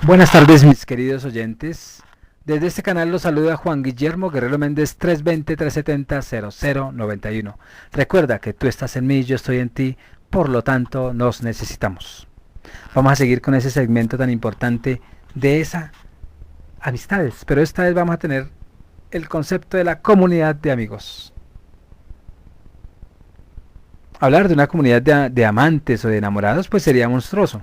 Buenas tardes, mis queridos oyentes. Desde este canal los saluda Juan Guillermo Guerrero Méndez, 320-370-0091. Recuerda que tú estás en mí, yo estoy en ti, por lo tanto nos necesitamos. Vamos a seguir con ese segmento tan importante de esas amistades, pero esta vez vamos a tener el concepto de la comunidad de amigos. Hablar de una comunidad de amantes o de enamorados pues sería monstruoso.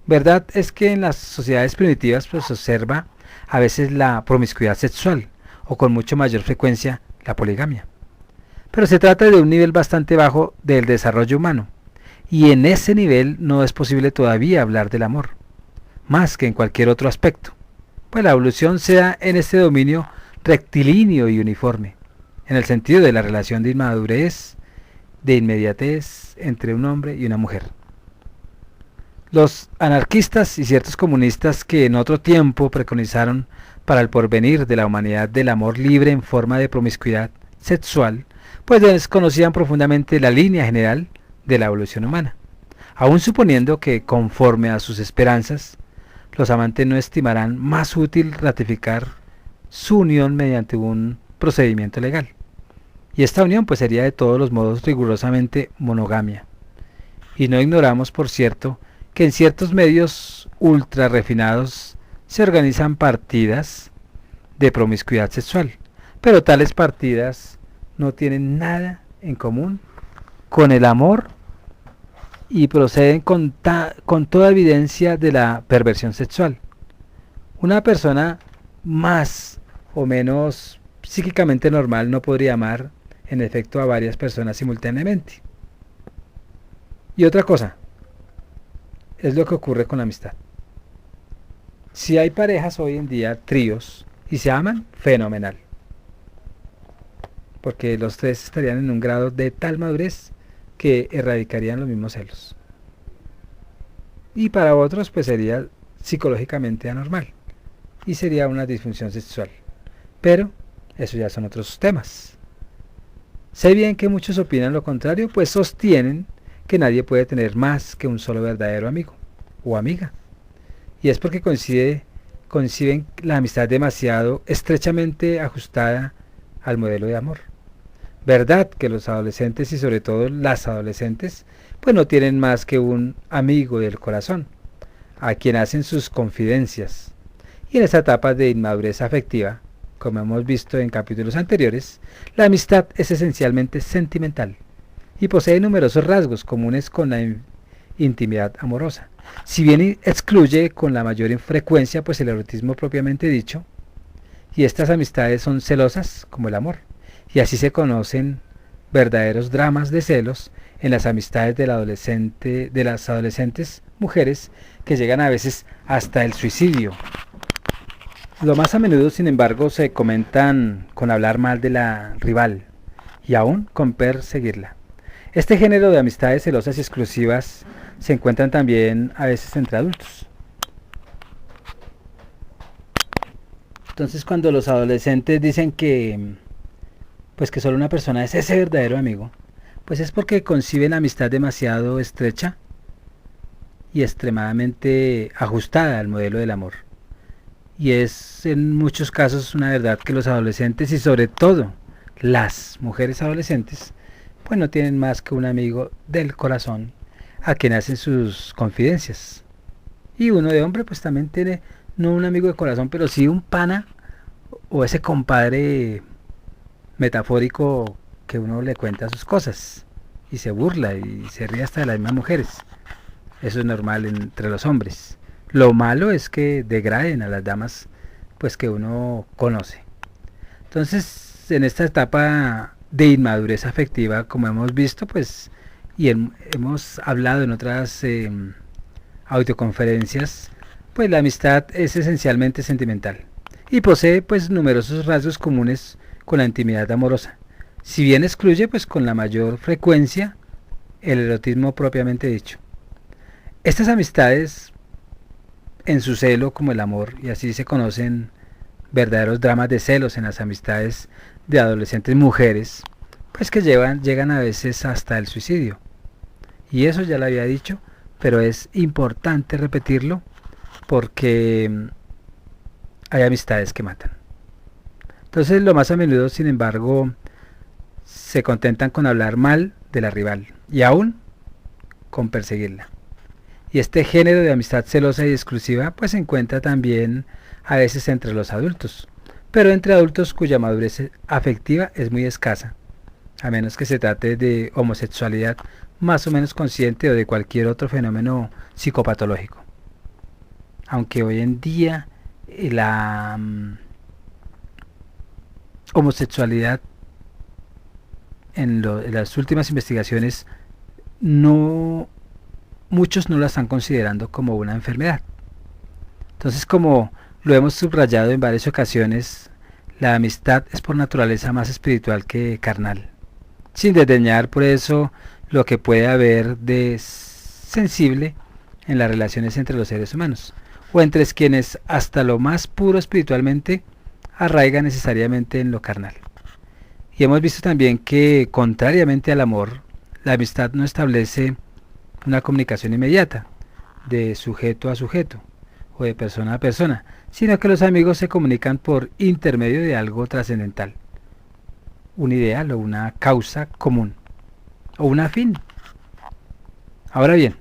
Verdad es que en las sociedades primitivas pues, se observa a veces la promiscuidad sexual o con mucho mayor frecuencia la poligamia. Pero se trata de un nivel bastante bajo del desarrollo humano y en ese nivel no es posible todavía hablar del amor, más que en cualquier otro aspecto, pues la evolución se da en este dominio rectilíneo y uniforme, en el sentido de la relación de inmadurez, de inmediatez entre un hombre y una mujer. Los anarquistas y ciertos comunistas que en otro tiempo preconizaron para el porvenir de la humanidad del amor libre en forma de promiscuidad sexual, pues desconocían profundamente la línea general de la evolución humana, aun suponiendo que, conforme a sus esperanzas, los amantes no estimarán más útil ratificar su unión mediante un procedimiento legal. Y esta unión pues sería de todos los modos rigurosamente monogamia. Y no ignoramos, por cierto, que en ciertos medios ultra refinados se organizan partidas de promiscuidad sexual, pero tales partidas no tienen nada en común con el amor y proceden con toda evidencia de la perversión sexual. Una persona más o menos psíquicamente normal no podría amar en efecto a varias personas simultáneamente. Y otra cosa, es lo que ocurre con la amistad. Si hay parejas hoy en día, tríos, y se aman, fenomenal. Porque los tres estarían en un grado de tal madurez que erradicarían los mismos celos. Y para otros, pues sería psicológicamente anormal. Y sería una disfunción sexual. Pero, eso ya son otros temas. Sé bien que muchos opinan lo contrario, pues sostienen que nadie puede tener más que un solo verdadero amigo o amiga. Y es porque conciben la amistad demasiado estrechamente ajustada al modelo de amor. Verdad que los adolescentes y sobre todo las adolescentes pues no tienen más que un amigo del corazón, a quien hacen sus confidencias. Y en esta etapa de inmadurez afectiva, como hemos visto en capítulos anteriores, la amistad es esencialmente sentimental y posee numerosos rasgos comunes con la intimidad amorosa. Si bien excluye con la mayor frecuencia pues el erotismo propiamente dicho, y estas amistades son celosas como el amor, y así se conocen verdaderos dramas de celos en las amistades de las adolescentes mujeres que llegan a veces hasta el suicidio. Lo más a menudo, sin embargo, se comentan con hablar mal de la rival y aún con perseguirla. Este género de amistades celosas y exclusivas se encuentran también a veces entre adultos. Entonces, cuando los adolescentes dicen que solo una persona es ese verdadero amigo, pues es porque conciben la amistad demasiado estrecha y extremadamente ajustada al modelo del amor. Y es en muchos casos una verdad que los adolescentes y sobre todo las mujeres adolescentes pues no tienen más que un amigo del corazón a quien hacen sus confidencias. Y uno de hombre pues también tiene no un amigo de corazón, pero sí un pana o ese compadre metafórico que uno le cuenta sus cosas y se burla y se ríe hasta de las mismas mujeres. Eso es normal entre los hombres. Lo malo es que degraden a las damas pues que uno conoce. Entonces, en esta etapa de inmadurez afectiva, como hemos visto, pues, y hemos hablado en otras audioconferencias, pues la amistad es esencialmente sentimental y posee pues numerosos rasgos comunes con la intimidad amorosa. Si bien excluye pues con la mayor frecuencia el erotismo propiamente dicho. Estas amistades en su celo como el amor, y así se conocen verdaderos dramas de celos en las amistades de adolescentes mujeres, pues que llegan a veces hasta el suicidio. Y eso ya lo había dicho, pero es importante repetirlo porque hay amistades que matan. Entonces, lo más a menudo, sin embargo, se contentan con hablar mal de la rival y aún con perseguirla. Y este género de amistad celosa y exclusiva pues se encuentra también a veces entre los adultos, pero entre adultos cuya madurez afectiva es muy escasa, a menos que se trate de homosexualidad más o menos consciente o de cualquier otro fenómeno psicopatológico. Aunque hoy en día la homosexualidad en las últimas investigaciones no muchos no la están considerando como una enfermedad. Entonces, como lo hemos subrayado en varias ocasiones, la amistad es por naturaleza más espiritual que carnal, sin desdeñar por eso lo que puede haber de sensible en las relaciones entre los seres humanos, o entre quienes hasta lo más puro espiritualmente arraiga necesariamente en lo carnal. Y hemos visto también que, contrariamente al amor, la amistad no establece una comunicación inmediata, de sujeto a sujeto, o de persona a persona, sino que los amigos se comunican por intermedio de algo trascendental, un ideal o una causa común, o una fin. Ahora bien,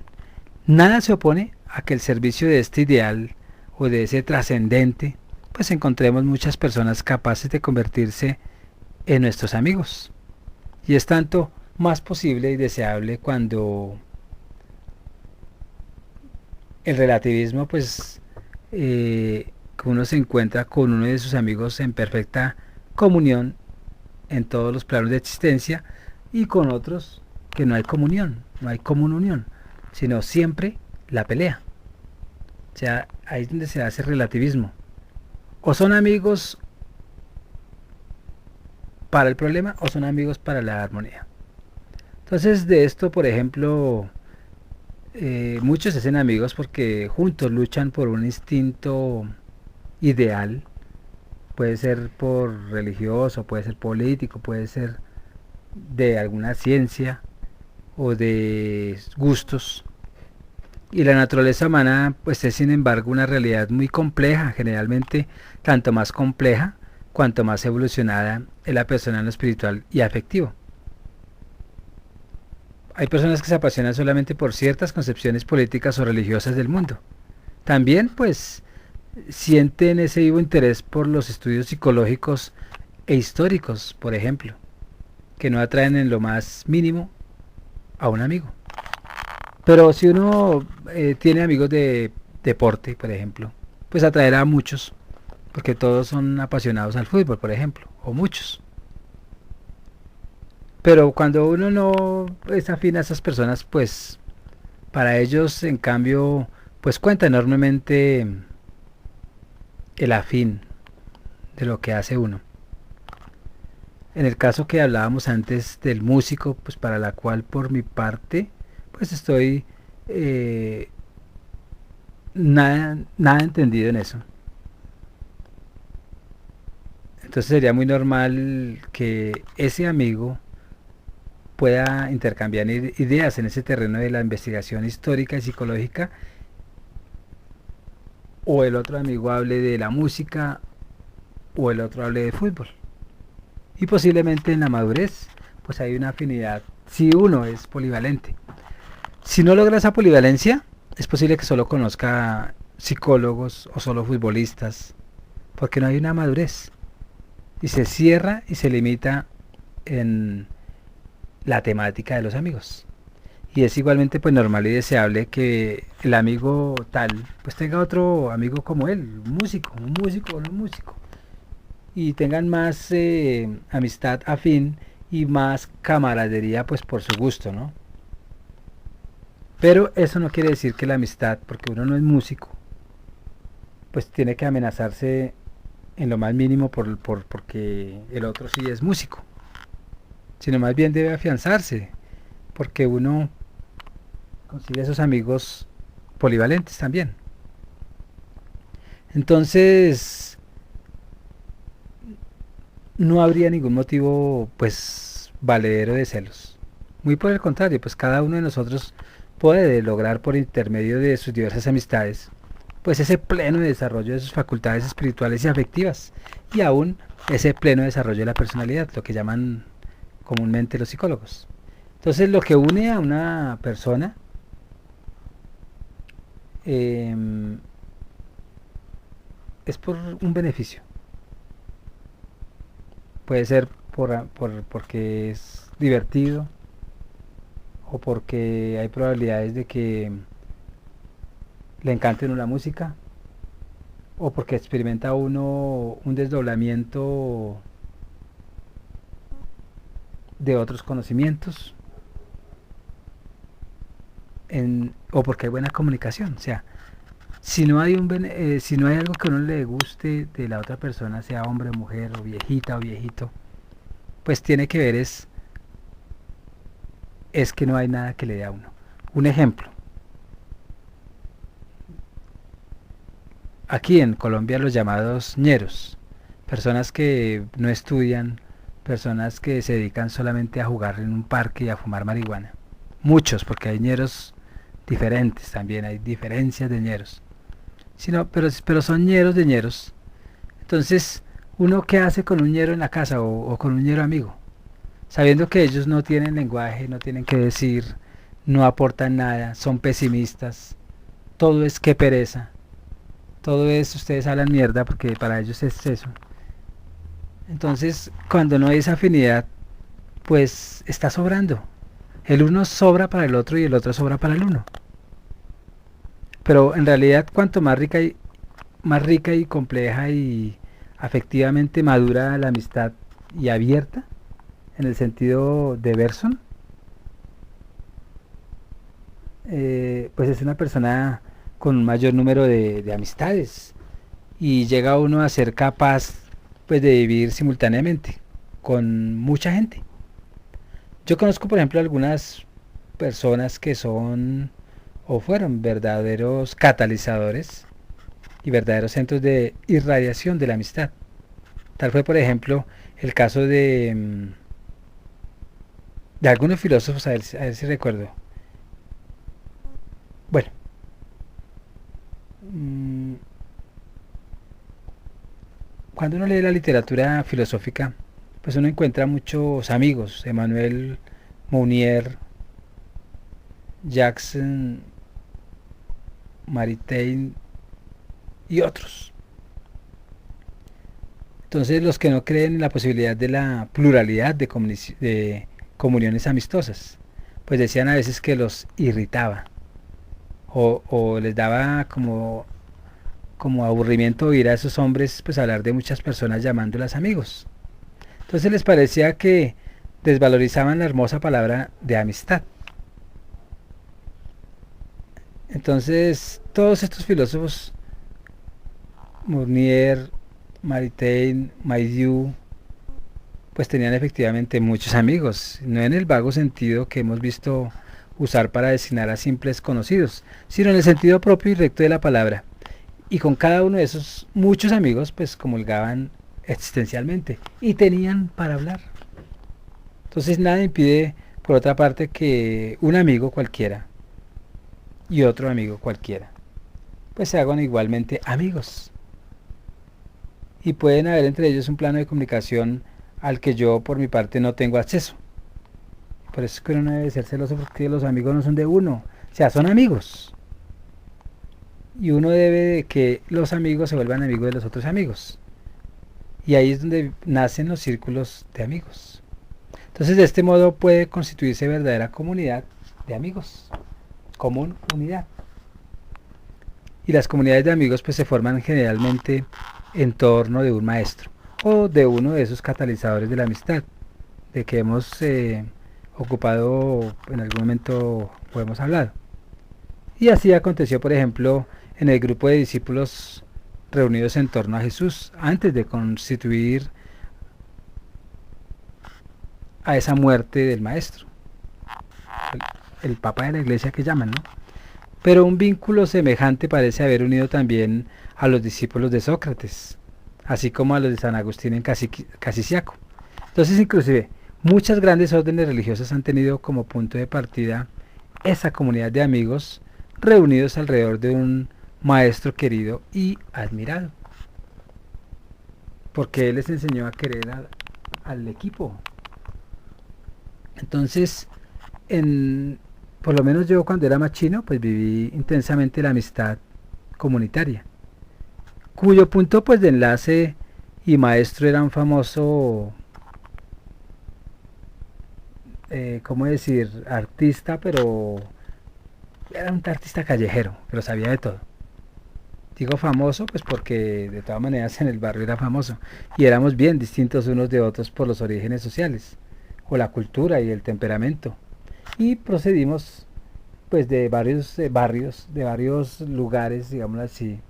nada se opone a que el servicio de este ideal o de ese trascendente, pues encontremos muchas personas capaces de convertirse en nuestros amigos. Y es tanto más posible y deseable cuando el relativismo, pues, que uno se encuentra con uno de sus amigos en perfecta comunión en todos los planos de existencia y con otros que no hay comunión, no hay común unión, sino siempre la pelea. O sea, ahí es donde se hace relativismo. O son amigos para el problema o son amigos para la armonía. Entonces, de esto, por ejemplo, muchos se hacen amigos porque juntos luchan por un instinto ideal. Puede ser por religioso, puede ser político, puede ser de alguna ciencia o de gustos. Y la naturaleza humana pues es sin embargo una realidad muy compleja, generalmente tanto más compleja cuanto más evolucionada es la persona en lo espiritual y afectivo. Hay personas que se apasionan solamente por ciertas concepciones políticas o religiosas del mundo. También pues sienten ese vivo interés por los estudios psicológicos e históricos, por ejemplo, que no atraen en lo más mínimo a un amigo. Pero si uno tiene amigos de deporte, por ejemplo, pues atraerá a muchos, porque todos son apasionados al fútbol, por ejemplo, o muchos. Pero cuando uno no es afín a esas personas, pues para ellos, en cambio, pues cuenta enormemente el afín de lo que hace uno. En el caso que hablábamos antes del músico, pues para la cual por mi parte, pues estoy nada entendido en eso. Entonces sería muy normal que ese amigo pueda intercambiar ideas en ese terreno de la investigación histórica y psicológica, o el otro amigo hable de la música, o el otro hable de fútbol. Y posiblemente en la madurez, pues hay una afinidad, si uno es polivalente. Si no logra esa polivalencia, es posible que solo conozca psicólogos o solo futbolistas, porque no hay una madurez. Y se cierra y se limita en la temática de los amigos. Y es igualmente pues normal y deseable que el amigo tal pues tenga otro amigo como él, un músico o no músico, y tengan más amistad afín y más camaradería pues por su gusto, ¿no? Pero eso no quiere decir que la amistad, porque uno no es músico, pues tiene que amenazarse en lo más mínimo porque el otro sí es músico, sino más bien debe afianzarse, porque uno consigue esos amigos polivalentes también. Entonces, no habría ningún motivo, pues, valedero de celos. Muy por el contrario, pues cada uno de nosotros puede lograr por intermedio de sus diversas amistades pues ese pleno desarrollo de sus facultades espirituales y afectivas, y aún ese pleno desarrollo de la personalidad, lo que llaman comúnmente los psicólogos. Entonces lo que une a una persona es por un beneficio. Puede ser porque es divertido, o porque hay probabilidades de que le encante uno la música, o porque experimenta uno un desdoblamiento de otros conocimientos, o porque hay buena comunicación. O sea, si no hay si no hay algo que a uno le guste de la otra persona, sea hombre o mujer, o viejita o viejito, pues tiene que ver es que no hay nada que le dé a uno. Un ejemplo: aquí en Colombia los llamados ñeros, personas que no estudian, personas que se dedican solamente a jugar en un parque y a fumar marihuana. Muchos, porque hay ñeros diferentes también, hay diferencias de ñeros. Pero son ñeros de ñeros. Entonces, ¿uno qué hace con un ñero en la casa, o con un ñero amigo? Sabiendo que ellos no tienen lenguaje, no tienen que decir, no aportan nada, son pesimistas, todo es que pereza, todo es ustedes hablan mierda, porque para ellos es eso. Entonces, cuando no hay esa afinidad, pues está sobrando. El uno sobra para el otro y el otro sobra para el uno. Pero en realidad, cuanto más rica y compleja y afectivamente madura la amistad y abierta, en el sentido de Bergson, pues es una persona con un mayor número de amistades, y llega uno a ser capaz, pues, de vivir simultáneamente con mucha gente. Yo conozco, por ejemplo, algunas personas que son o fueron verdaderos catalizadores y verdaderos centros de irradiación de la amistad. Tal fue, por ejemplo, el caso de algunos filósofos, a ver si recuerdo. Bueno, cuando uno lee la literatura filosófica, pues uno encuentra muchos amigos: Emmanuel Mounier, Jackson, Maritain y otros. Entonces, los que no creen en la posibilidad de la pluralidad de comuniones amistosas, pues decían a veces que los irritaba, o les daba como aburrimiento oír a esos hombres pues hablar de muchas personas llamándolas amigos. Entonces les parecía que desvalorizaban la hermosa palabra de amistad. Entonces todos estos filósofos, Mounier, Maritain, Maidieu, pues tenían efectivamente muchos amigos, no en el vago sentido que hemos visto usar para designar a simples conocidos, sino en el sentido propio y recto de la palabra. Y con cada uno de esos muchos amigos pues comulgaban existencialmente y tenían para hablar. Entonces nada impide, por otra parte, que un amigo cualquiera y otro amigo cualquiera pues se hagan igualmente amigos, y pueden haber entre ellos un plano de comunicación al que yo por mi parte no tengo acceso. Por eso es que uno no debe ser celoso, porque los amigos no son de uno, o sea, son amigos, y uno debe de que los amigos se vuelvan amigos de los otros amigos, y ahí es donde nacen los círculos de amigos. Entonces, de este modo puede constituirse verdadera comunidad de amigos, común unidad. Y las comunidades de amigos pues se forman generalmente en torno de un maestro, o de uno de esos catalizadores de la amistad, de que hemos ocupado en algún momento o hemos hablado. Y así aconteció, por ejemplo, en el grupo de discípulos reunidos en torno a Jesús, antes de constituir a esa muerte del maestro, el papa de la iglesia que llaman, ¿no? Pero un vínculo semejante parece haber unido también a los discípulos de Sócrates, así como a los de San Agustín en Casiciaco. Entonces, inclusive, muchas grandes órdenes religiosas han tenido como punto de partida esa comunidad de amigos reunidos alrededor de un maestro querido y admirado, porque él les enseñó a querer al equipo. Entonces, en, por lo menos yo cuando era más chino, pues viví intensamente la amistad comunitaria, cuyo punto pues de enlace y maestro era un famoso, ¿cómo decir? Artista, pero era un artista callejero, pero sabía de todo. Digo famoso, pues porque de todas maneras en el barrio era famoso y éramos bien distintos unos de otros por los orígenes sociales, o la cultura y el temperamento. Y procedimos pues de varios barrios, de varios lugares, digámoslo así,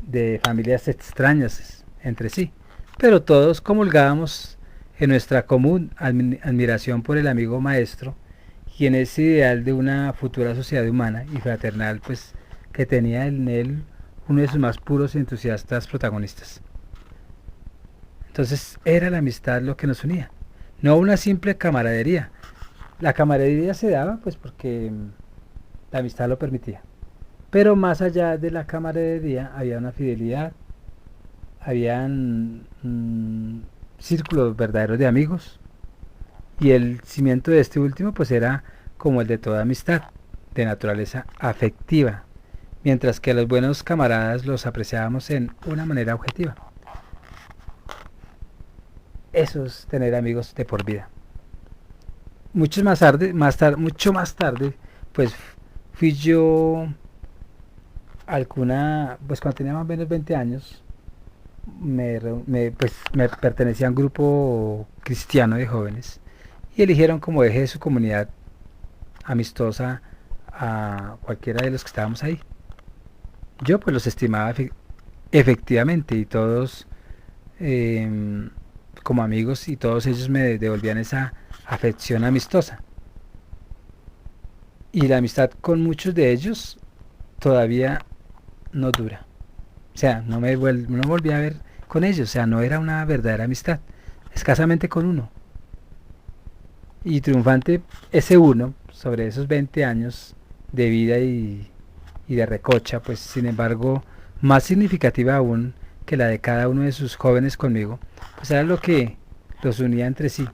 de familias extrañas entre sí, pero todos comulgábamos en nuestra común admiración por el amigo maestro y en ese ideal de una futura sociedad humana y fraternal, pues que tenía en él uno de sus más puros y entusiastas protagonistas. Entonces era la amistad lo que nos unía, no una simple camaradería. La camaradería se daba pues porque la amistad lo permitía. Pero más allá de la camaradería había una fidelidad, habían círculos verdaderos de amigos y el cimiento de este último pues era como el de toda amistad, de naturaleza afectiva, mientras que a los buenos camaradas los apreciábamos en una manera objetiva. Eso es tener amigos de por vida. Mucho más tarde, pues fui yo alguna, pues cuando tenía más o menos 20 años, pues, me pertenecía a un grupo cristiano de jóvenes y eligieron como eje de su comunidad amistosa a cualquiera de los que estábamos ahí. Yo pues los estimaba efectivamente y todos eh, como amigos y todos ellos me devolvían esa afección amistosa. Y la amistad con muchos de ellos todavía no dura. O sea, no volví a ver con ellos, o sea, no era una verdadera amistad, escasamente con uno. Y triunfante ese uno, sobre esos 20 años de vida y de recocha, pues sin embargo, más significativa aún que la de cada uno de sus jóvenes conmigo, pues era lo que los unía entre sí.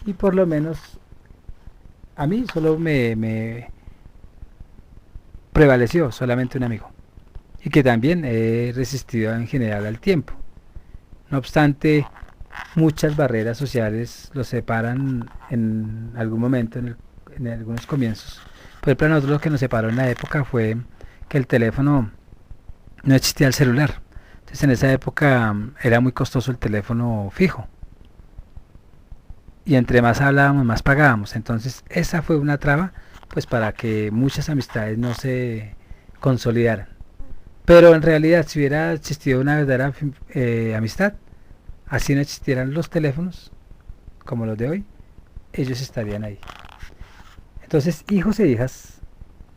Y por lo menos a mí solo me prevaleció solamente un amigo. Y que también he resistido en general al tiempo. No obstante, muchas barreras sociales los separan en algún momento, en algunos comienzos. Por ejemplo, a nosotros lo que nos separó en la época fue que el teléfono, no existía el celular. Entonces en esa época era muy costoso el teléfono fijo. Y entre más hablábamos, más pagábamos. Entonces esa fue una traba pues para que muchas amistades no se consolidaran. Pero en realidad si hubiera existido una verdadera amistad, así no existieran los teléfonos como los de hoy, ellos estarían ahí. Entonces hijos e hijas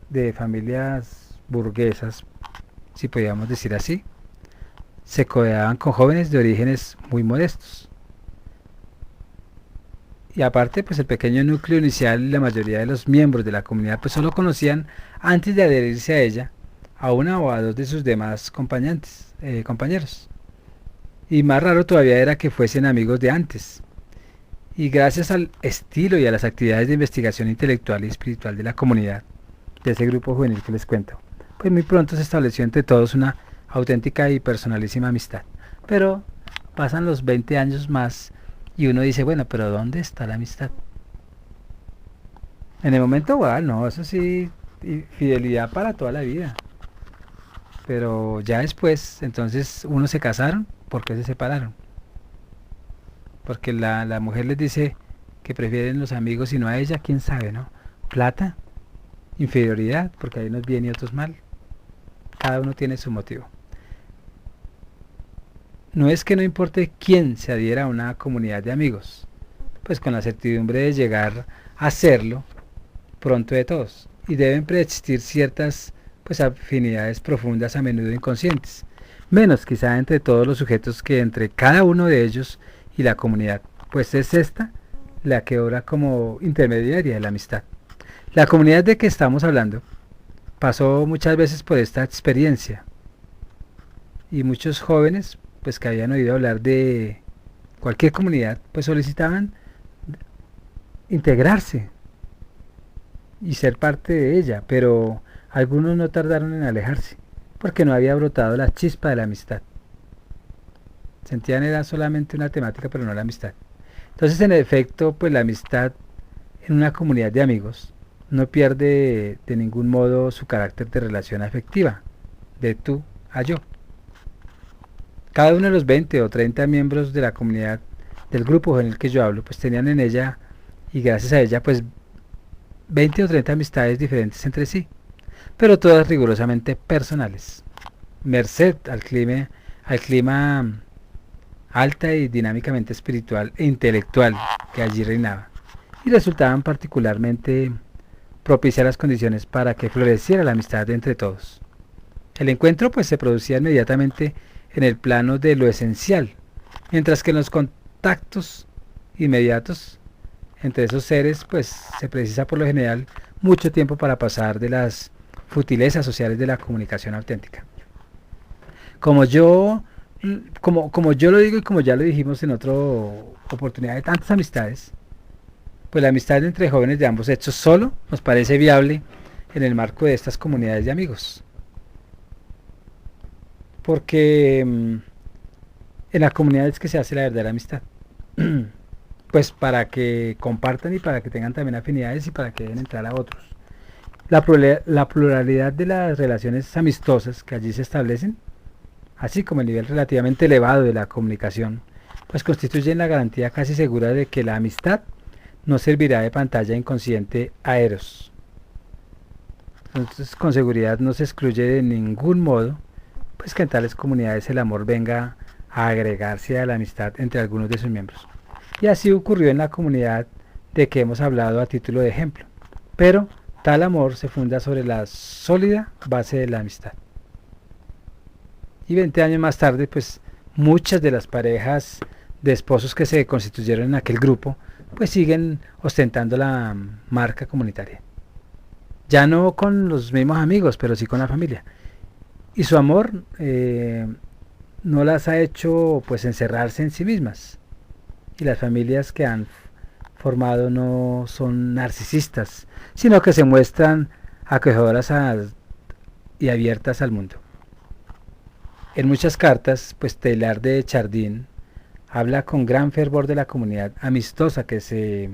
de familias burguesas, si podíamos decir así, se codeaban con jóvenes de orígenes muy modestos. Y aparte, pues el pequeño núcleo inicial y la mayoría de los miembros de la comunidad pues solo conocían antes de adherirse a ella a una o a dos de sus demás compañeros. Y más raro todavía era que fuesen amigos de antes. Y gracias al estilo y a las actividades de investigación intelectual y espiritual de la comunidad, de ese grupo juvenil que les cuento, pues muy pronto se estableció entre todos una auténtica y personalísima amistad. Pero pasan los 20 años más y uno dice, bueno, pero ¿dónde está la amistad? En el momento, bueno, no, eso sí, fidelidad para toda la vida. Pero ya después, entonces, unos se casaron, ¿por qué se separaron? Porque la mujer les dice que prefieren los amigos y no a ella, quién sabe, ¿no? Plata, inferioridad, porque hay unos bien y otros mal. Cada uno tiene su motivo. No es que no importe quién se adhiera a una comunidad de amigos, pues con la certidumbre de llegar a hacerlo pronto de todos. Y deben preexistir ciertas pues afinidades profundas a menudo inconscientes, menos quizá entre todos los sujetos que entre cada uno de ellos y la comunidad, pues es esta la que obra como intermediaria de la amistad. La comunidad de que estamos hablando pasó muchas veces por esta experiencia y muchos jóvenes pues que habían oído hablar de cualquier comunidad pues solicitaban integrarse y ser parte de ella, pero algunos no tardaron en alejarse porque no había brotado la chispa de la amistad. Sentían era solamente una temática pero no la amistad. Entonces en efecto pues la amistad en una comunidad de amigos no pierde de ningún modo su carácter de relación afectiva, de tú a yo. Cada uno de los 20 o 30 miembros de la comunidad, del grupo en el que yo hablo, pues tenían en ella, y gracias a ella, pues 20 o 30 amistades diferentes entre sí, pero todas rigurosamente personales, merced al clima alta y dinámicamente espiritual e intelectual que allí reinaba, y resultaban particularmente propiciar las condiciones para que floreciera la amistad entre todos. El encuentro pues se producía inmediatamente en el plano de lo esencial, mientras que en los contactos inmediatos entre esos seres pues se precisa por lo general mucho tiempo para pasar de las futilezas sociales de la comunicación auténtica. Como yo lo digo y como ya lo dijimos en otra oportunidad de tantas amistades, pues la amistad entre jóvenes de ambos sexos solo nos parece viable en el marco de estas comunidades de amigos. Porque en la comunidad es que se hace la verdadera amistad. Pues para que compartan y para que tengan también afinidades y para que dejen entrar a otros. La pluralidad de las relaciones amistosas que allí se establecen, así como el nivel relativamente elevado de la comunicación, pues constituyen la garantía casi segura de que la amistad no servirá de pantalla inconsciente a Eros. Entonces con seguridad no se excluye de ningún modo pues que en tales comunidades el amor venga a agregarse a la amistad entre algunos de sus miembros. Y así ocurrió en la comunidad de que hemos hablado a título de ejemplo. Pero tal amor se funda sobre la sólida base de la amistad. Y 20 años más tarde, pues muchas de las parejas de esposos que se constituyeron en aquel grupo, pues siguen ostentando la marca comunitaria. Ya no con los mismos amigos, pero sí con la familia. Y su amor no las ha hecho pues encerrarse en sí mismas. Y las familias que han formado no son narcisistas, sino que se muestran acogedoras y abiertas al mundo. En muchas cartas, pues Teilhard de Chardin habla con gran fervor de la comunidad amistosa que se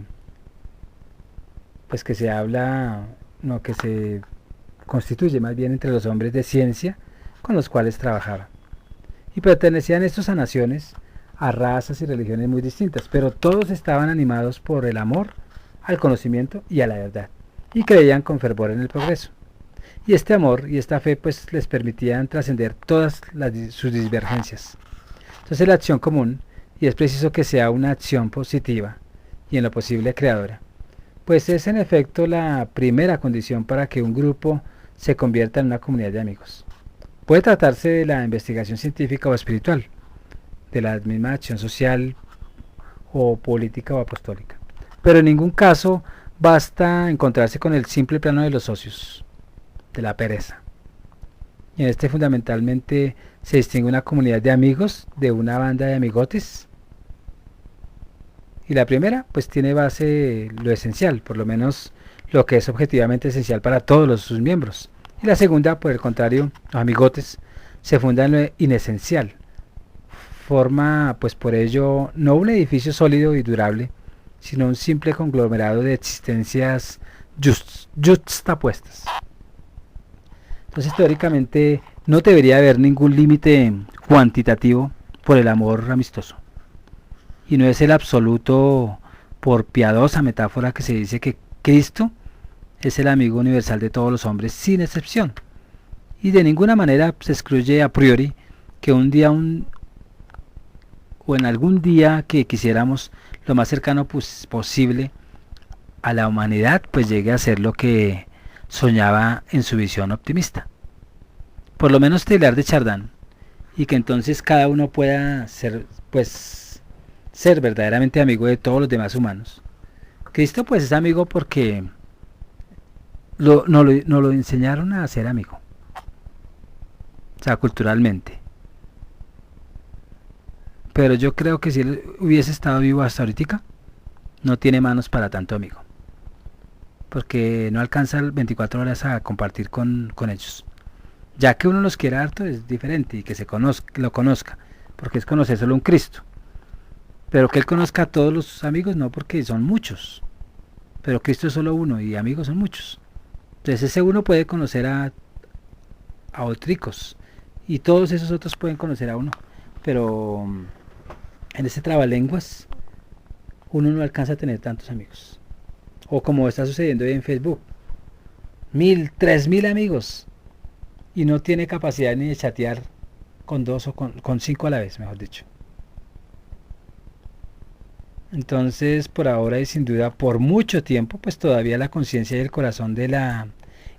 constituye más bien entre los hombres de ciencia con los cuales trabajaba. Y pertenecían estos a naciones, a razas y religiones muy distintas, pero todos estaban animados por el amor al conocimiento y a la verdad, y creían con fervor en el progreso. Y este amor y esta fe pues les permitían trascender todas sus divergencias. Entonces la acción común, y es preciso que sea una acción positiva y en lo posible creadora, pues es en efecto la primera condición para que un grupo se convierta en una comunidad de amigos. Puede tratarse de la investigación científica o espiritual, de la misma acción social o política o apostólica, pero en ningún caso basta encontrarse con el simple plano de los ocios, de la pereza. Y en este fundamentalmente se distingue una comunidad de amigos de una banda de amigotes. Y la primera pues tiene base lo esencial, por lo menos lo que es objetivamente esencial para todos sus miembros. Y la segunda, por el contrario, los amigotes, se fundan en lo inesencial. Forma pues por ello no un edificio sólido y durable, sino un simple conglomerado de existencias juxtapuestas. Entonces teóricamente no debería haber ningún límite cuantitativo por el amor amistoso. Y no es el absoluto por piadosa metáfora que se dice que Cristo es el amigo universal de todos los hombres sin excepción. Y de ninguna manera se excluye a priori que un día o en algún día que quisiéramos lo más cercano posible a la humanidad, pues llegue a ser lo que soñaba en su visión optimista. Por lo menos Teilhard de Chardin, y que entonces cada uno pueda ser verdaderamente amigo de todos los demás humanos. Cristo pues es amigo porque nos lo enseñaron a ser amigo, o sea, culturalmente. Pero yo creo que si él hubiese estado vivo hasta ahorita, no tiene manos para tanto amigo. Porque no alcanza 24 horas a compartir con ellos. Ya que uno los quiera harto es diferente y que lo conozca, porque es conocer solo un Cristo. Pero que él conozca a todos los amigos, no, porque son muchos. Pero Cristo es solo uno y amigos son muchos. Entonces ese uno puede conocer a otricos y todos esos otros pueden conocer a uno. Pero en ese trabalenguas uno no alcanza a tener tantos amigos. O como está sucediendo hoy en Facebook, 1000, 3000 amigos y no tiene capacidad ni de chatear con 2 o con 5 a la vez, mejor dicho. Entonces, por ahora y sin duda, por mucho tiempo, pues todavía la conciencia y el corazón de la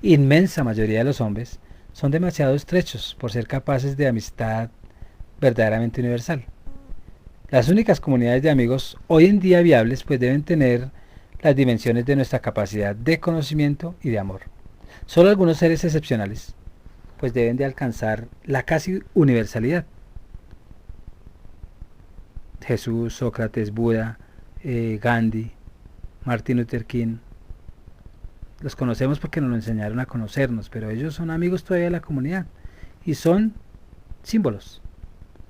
inmensa mayoría de los hombres son demasiado estrechos por ser capaces de amistad verdaderamente universal. Las únicas comunidades de amigos hoy en día viables pues deben tener las dimensiones de nuestra capacidad de conocimiento y de amor. Solo algunos seres excepcionales pues deben de alcanzar la casi universalidad. Jesús, Sócrates, Buda, Gandhi, Martin Luther King. Los conocemos porque nos lo enseñaron a conocernos, pero ellos son amigos todavía de la comunidad y son símbolos.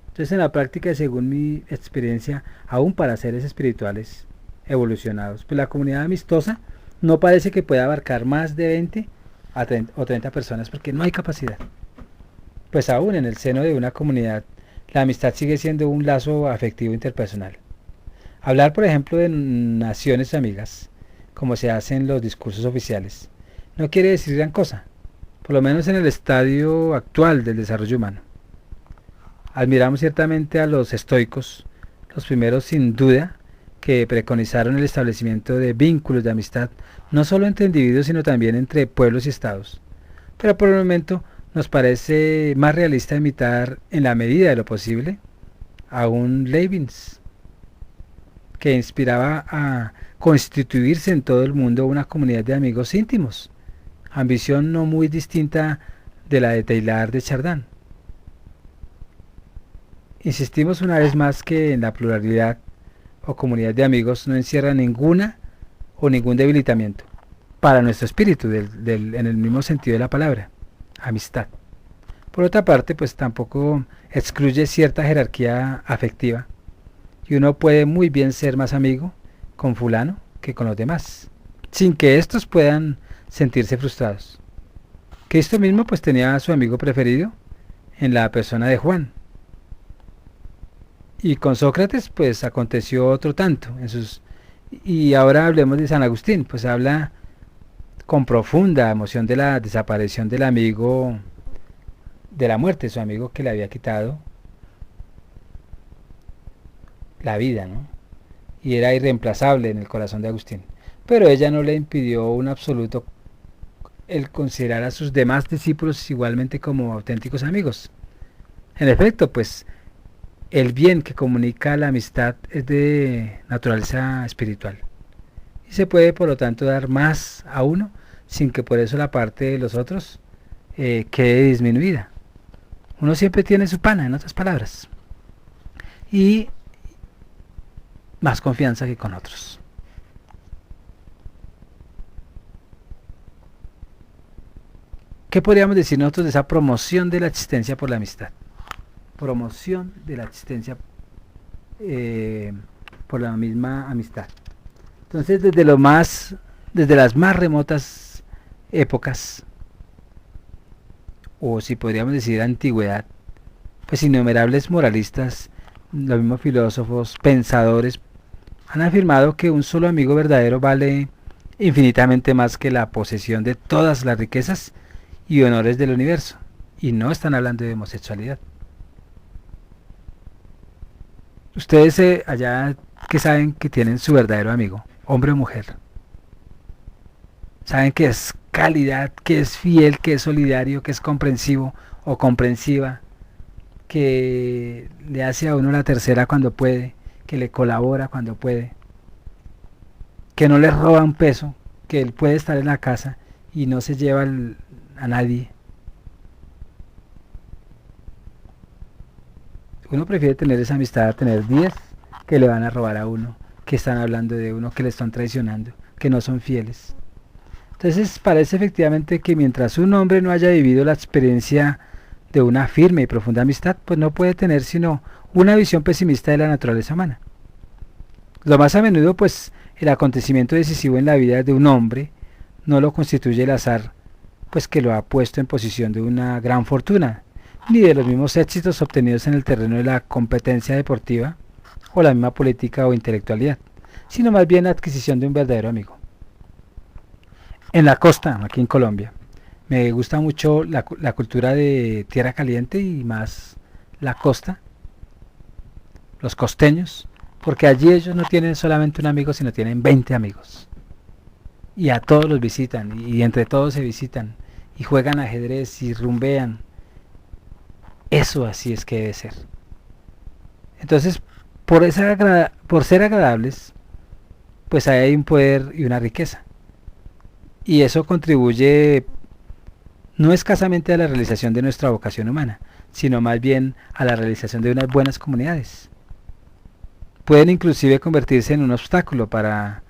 Entonces en la práctica, según mi experiencia, aún para seres espirituales evolucionados, pues la comunidad amistosa no parece que pueda abarcar más de 20 a 30 o 30 personas porque no hay capacidad. Pues aún en el seno de una comunidad, la amistad sigue siendo un lazo afectivo interpersonal. Hablar, por ejemplo, de naciones amigas, como se hace en los discursos oficiales, no quiere decir gran cosa, por lo menos en el estadio actual del desarrollo humano. Admiramos ciertamente a los estoicos, los primeros sin duda, que preconizaron el establecimiento de vínculos de amistad, no solo entre individuos, sino también entre pueblos y estados. Pero por el momento nos parece más realista imitar, en la medida de lo posible, a un Leibniz, que inspiraba a constituirse en todo el mundo una comunidad de amigos íntimos, ambición no muy distinta de la de Teilhard de Chardin. Insistimos una vez más que en la pluralidad o comunidad de amigos no encierra ninguna o ningún debilitamiento para nuestro espíritu, en el mismo sentido de la palabra, amistad. Por otra parte, pues tampoco excluye cierta jerarquía afectiva, y uno puede muy bien ser más amigo con fulano que con los demás, sin que estos puedan sentirse frustrados. Cristo mismo pues tenía a su amigo preferido en la persona de Juan, y con Sócrates pues aconteció otro tanto y ahora hablemos de San Agustín, pues habla con profunda emoción de la desaparición del amigo, de la muerte de su amigo que le había quitado la vida, ¿no? Y era irreemplazable en el corazón de Agustín. Pero ella no le impidió un absoluto el considerar a sus demás discípulos igualmente como auténticos amigos. En efecto, pues el bien que comunica la amistad es de naturaleza espiritual y se puede por lo tanto dar más a uno sin que por eso la parte de los otros quede disminuida. Uno siempre tiene su pana, en otras palabras, y más confianza que con otros. ¿Qué podríamos decir nosotros de esa promoción de la existencia por la amistad? Promoción de la existencia por la misma amistad. Entonces, desde las más remotas épocas, o si podríamos decir antigüedad, pues innumerables moralistas, los mismos filósofos, pensadores, han afirmado que un solo amigo verdadero vale infinitamente más que la posesión de todas las riquezas y honores del universo. Y no están hablando de homosexualidad. Ustedes allá que saben que tienen su verdadero amigo, hombre o mujer, saben que es calidad, que es fiel, que es solidario, que es comprensivo o comprensiva, que le hace a uno la tercera cuando puede, que le colabora cuando puede, que no le roba un peso, que él puede estar en la casa y no se lleva a nadie. Uno prefiere tener esa amistad a tener 10 que le van a robar a uno, que están hablando de uno, que le están traicionando, que no son fieles. Entonces parece efectivamente que mientras un hombre no haya vivido la experiencia de una firme y profunda amistad, pues no puede tener sino una visión pesimista de la naturaleza humana. Lo más a menudo, pues, el acontecimiento decisivo en la vida de un hombre no lo constituye el azar, pues que lo ha puesto en posición de una gran fortuna, ni de los mismos éxitos obtenidos en el terreno de la competencia deportiva o la misma política o intelectualidad, sino más bien la adquisición de un verdadero amigo. En la costa, aquí en Colombia, me gusta mucho la cultura de tierra caliente y más la costa, los costeños, porque allí ellos no tienen solamente un amigo, sino tienen 20 amigos. Y a todos los visitan, y entre todos se visitan, y juegan ajedrez y rumbean. Eso así es que debe ser. Entonces, por ser agradables, pues ahí hay un poder y una riqueza. Y eso contribuye no escasamente a la realización de nuestra vocación humana, sino más bien a la realización de unas buenas comunidades. Pueden inclusive convertirse en un obstáculo para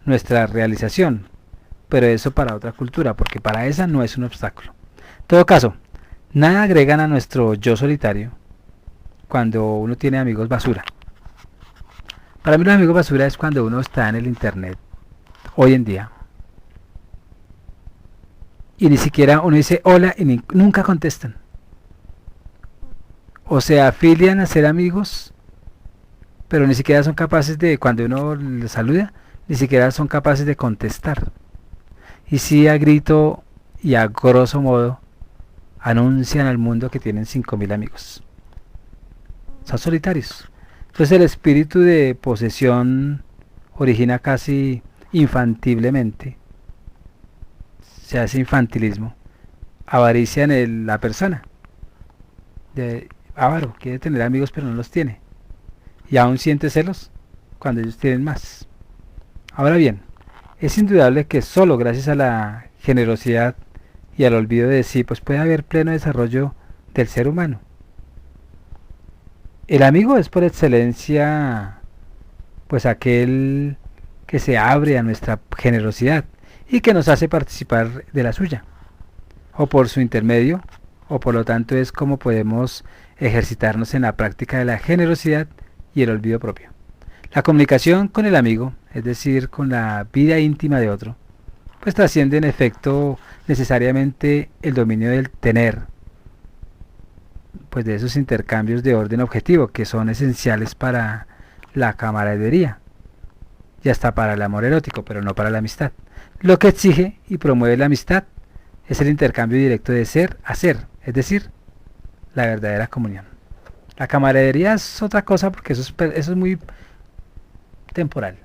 nuestra realización, pero eso para otra cultura, porque para esa no es un obstáculo. En todo caso, nada agregan a nuestro yo solitario cuando uno tiene amigos basura. Para mí los amigos basura es cuando uno está en el internet, hoy en día, y ni siquiera uno dice hola y nunca contestan. O se afilian a ser amigos, pero ni siquiera son capaces de, cuando uno les saluda, ni siquiera son capaces de contestar. Y sí, a grito y a grosso modo anuncian al mundo que tienen 5.000 amigos. Son solitarios. Entonces el espíritu de posesión origina casi infantiblemente, se hace infantilismo, avaricia en la persona. De avaro, quiere tener amigos pero no los tiene. Y aún siente celos cuando ellos tienen más. Ahora bien, es indudable que solo gracias a la generosidad y al olvido de sí, pues puede haber pleno desarrollo del ser humano. El amigo es por excelencia, pues aquel que se abre a nuestra generosidad y que nos hace participar de la suya, o por su intermedio, o por lo tanto es como podemos ejercitarnos en la práctica de la generosidad y el olvido propio. La comunicación con el amigo, es decir, con la vida íntima de otro, pues trasciende en efecto necesariamente el dominio del tener, pues de esos intercambios de orden objetivo que son esenciales para la camaradería y hasta para el amor erótico, pero no para la amistad. Lo que exige y promueve la amistad es el intercambio directo de ser a ser, es decir, la verdadera comunión. La camaradería es otra cosa porque eso es muy temporal.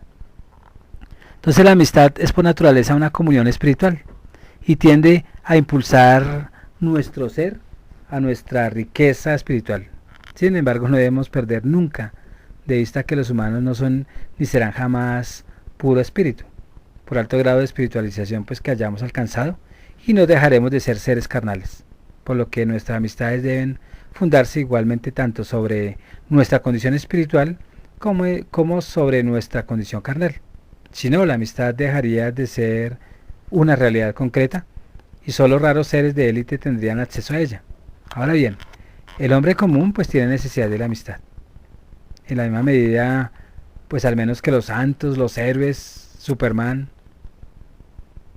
Entonces la amistad es por naturaleza una comunión espiritual y tiende a impulsar nuestro ser a nuestra riqueza espiritual. Sin embargo, no debemos perder nunca de vista que los humanos no son ni serán jamás puro espíritu, por alto grado de espiritualización pues que hayamos alcanzado, y no dejaremos de ser seres carnales, por lo que nuestras amistades deben fundarse igualmente tanto sobre nuestra condición espiritual como sobre nuestra condición carnal. Si no, la amistad dejaría de ser una realidad concreta y solo raros seres de élite tendrían acceso a ella. Ahora bien, el hombre común pues tiene necesidad de la amistad. En la misma medida, pues al menos que los santos, los héroes, Superman,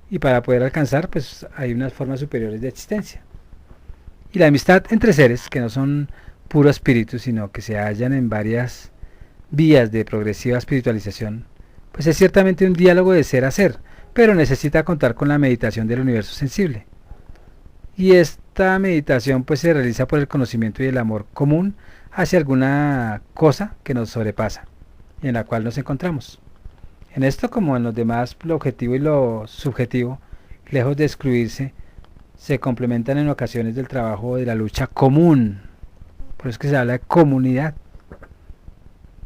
y para poder alcanzar pues hay unas formas superiores de existencia. Y la amistad entre seres que no son puro espíritu, sino que se hallan en varias vías de progresiva espiritualización, pues es ciertamente un diálogo de ser a ser, pero necesita contar con la meditación del universo sensible. Y esta meditación pues se realiza por el conocimiento y el amor común hacia alguna cosa que nos sobrepasa y en la cual nos encontramos. En esto, como en los demás, lo objetivo y lo subjetivo, lejos de excluirse, se complementan en ocasiones del trabajo de la lucha común. Por eso es que se habla de comunidad.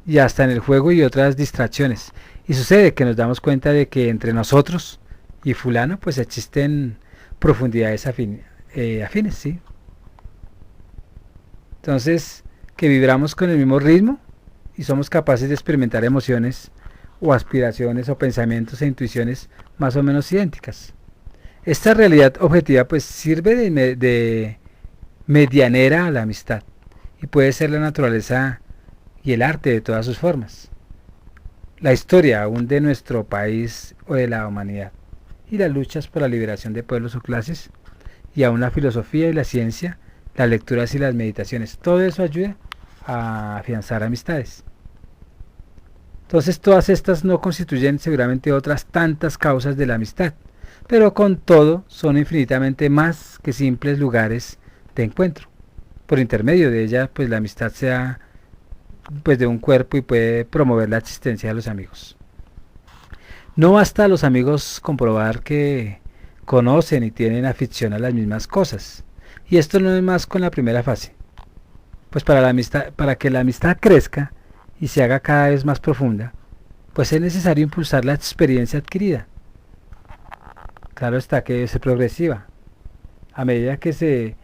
Y hasta en el juego y otras distracciones. Y sucede que nos damos cuenta de que entre nosotros y fulano, pues existen profundidades afines, ¿sí? Entonces, que vibramos con el mismo ritmo y somos capaces de experimentar emociones o aspiraciones o pensamientos e intuiciones más o menos idénticas. Esta realidad objetiva pues sirve de medianera a la amistad y puede ser la naturaleza y el arte de todas sus formas, la historia aún de nuestro país o de la humanidad, y las luchas por la liberación de pueblos o clases, y aún la filosofía y la ciencia, las lecturas y las meditaciones. Todo eso ayuda a afianzar amistades. Entonces todas estas no constituyen seguramente otras tantas causas de la amistad, pero con todo son infinitamente más que simples lugares de encuentro. Por intermedio de ella, pues la amistad sea pues de un cuerpo y puede promover la existencia de los amigos. No basta a los amigos comprobar que conocen y tienen afición a las mismas cosas. Y esto no es más con la primera fase. Pues para que la amistad crezca y se haga cada vez más profunda, pues es necesario impulsar la experiencia adquirida. Claro está que es progresiva. A medida que se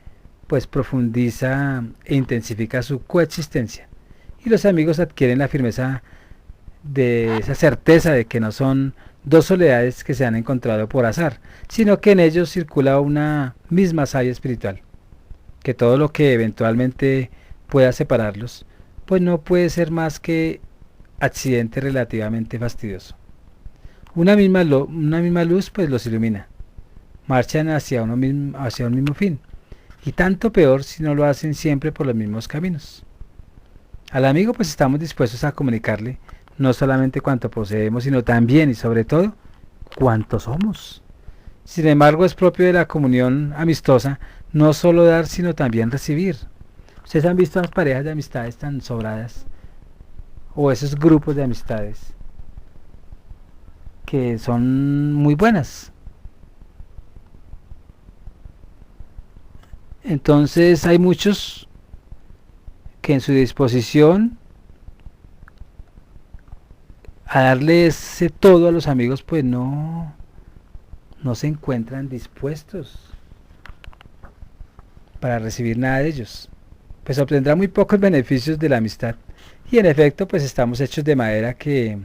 pues profundiza e intensifica su coexistencia y los amigos adquieren la firmeza de esa certeza de que no son dos soledades que se han encontrado por azar, sino que en ellos circula una misma savia espiritual, que todo lo que eventualmente pueda separarlos, pues no puede ser más que accidente relativamente fastidioso. Una misma luz pues los ilumina, marchan hacia un mismo fin, y tanto peor si no lo hacen siempre por los mismos caminos. Al amigo pues estamos dispuestos a comunicarle no solamente cuánto poseemos, sino también y sobre todo cuánto somos. Sin embargo, es propio de la comunión amistosa no solo dar, sino también recibir. Ustedes han visto las parejas de amistades tan sobradas, o esos grupos de amistades que son muy buenas. Entonces hay muchos que en su disposición a darle ese todo a los amigos, pues no se encuentran dispuestos para recibir nada de ellos. Pues obtendrá muy pocos beneficios de la amistad. Y en efecto, pues estamos hechos de madera que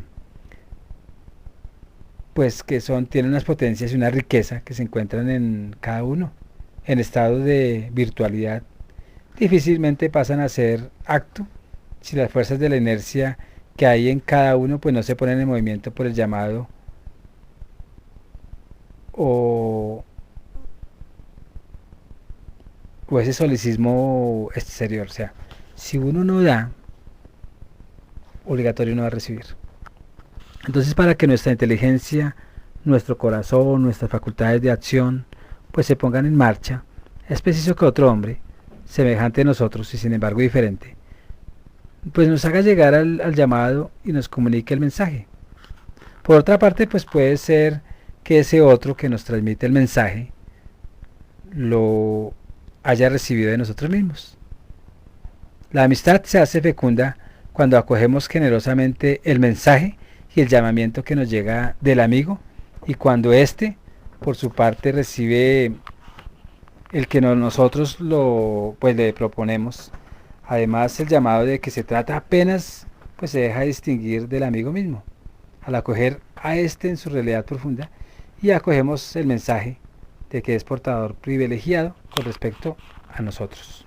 tienen unas potencias y una riqueza que se encuentran en cada uno, en estado de virtualidad. Difícilmente pasan a ser acto si las fuerzas de la inercia que hay en cada uno pues no se ponen en movimiento por el llamado o ese solicismo exterior. O sea, si uno no da, obligatorio no va a recibir. Entonces, para que nuestra inteligencia, nuestro corazón, nuestras facultades de acción pues se pongan en marcha, es preciso que otro hombre semejante a nosotros y sin embargo diferente pues nos haga llegar al llamado y nos comunique el mensaje. Por otra parte, pues puede ser que ese otro que nos transmite el mensaje lo haya recibido de nosotros mismos. La amistad se hace fecunda cuando acogemos generosamente el mensaje y el llamamiento que nos llega del amigo, y cuando éste, por su parte, recibe el que nosotros le proponemos. Además, el llamado de que se trata apenas pues se deja distinguir del amigo mismo, al acoger a este en su realidad profunda, y acogemos el mensaje de que es portador privilegiado con respecto a nosotros.